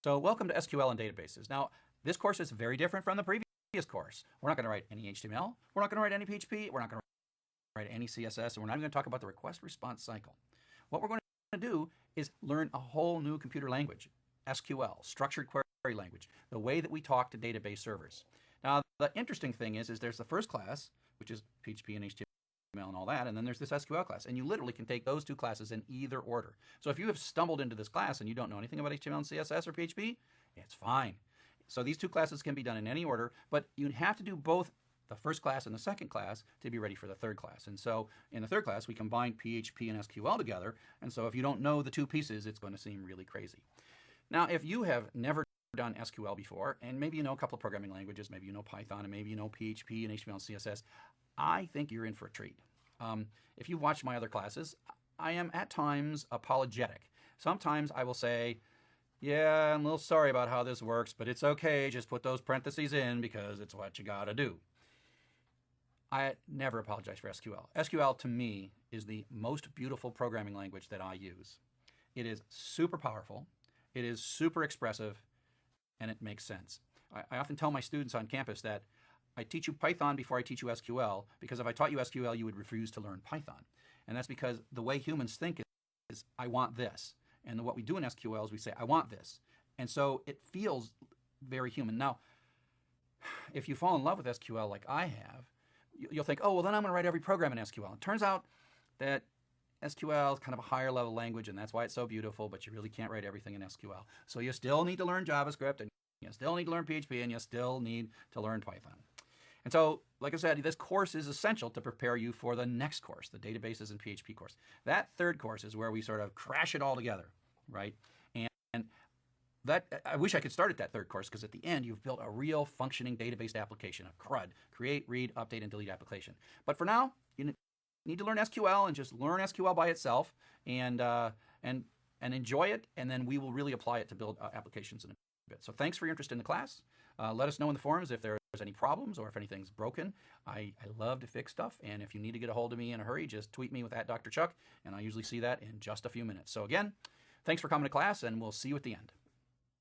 So welcome to SQL and databases. Now, this course is very different from the previous course. We're not going to write any HTML. We're not going to write any PHP. We're not going to write any CSS. And we're not even going to talk about the request response cycle. What we're going to do is learn a whole new computer language, SQL, structured query language, the way that we talk to database servers. Now, the interesting thing is there's the first class, which is PHP and HTML and all that, and then there's this SQL class, and you literally can take those two classes in either order. So if you have stumbled into this class and you don't know anything about HTML and CSS or PHP, it's fine. So these two classes can be done in any order, but you have to do both the first class and the second class to be ready for the third class. And so in the third class, we combine PHP and SQL together, and so if you don't know the two pieces, it's going to seem really crazy. Now, if you have never done SQL before, and maybe you know a couple of programming languages, maybe you know Python, and maybe you know PHP and HTML and CSS, I think you're in for a treat. If you've watched my other classes, I am at times apologetic. Sometimes I will say, yeah, I'm a little sorry about how this works, but it's okay, just put those parentheses in because it's what you gotta do. I never apologize for SQL. SQL to me is the most beautiful programming language that I use. It is super powerful, it is super expressive, and it makes sense. I often tell my students on campus that I teach you Python before I teach you SQL, because if I taught you SQL, you would refuse to learn Python. And that's because the way humans think is I want this. And what we do in SQL is we say, I want this. And so it feels very human. Now, if you fall in love with SQL like I have, you'll think, oh, well, then I'm going to write every program in SQL. It turns out that SQL is kind of a higher level language, and that's why it's so beautiful, but you really can't write everything in SQL. So you still need to learn JavaScript, and you still need to learn PHP, and you still need to learn Python. And so, like I said, this course is essential to prepare you for the next course, the databases and PHP course. That third course is where we sort of crash it all together, right? And that I wish I could start at that third course, because at the end, you've built a real functioning database application, a CRUD, create, read, update, and delete application. But for now, you need to learn SQL and just learn SQL by itself and enjoy it, and then we will really apply it to build applications in a bit. So thanks for your interest in the class. Let us know in the forums if there's any problems or if anything's broken. I love to fix stuff, and if you need to get a hold of me in a hurry, just tweet me with @Dr. Chuck, and I usually see that in just a few minutes. So again, thanks for coming to class, and we'll see you at the end.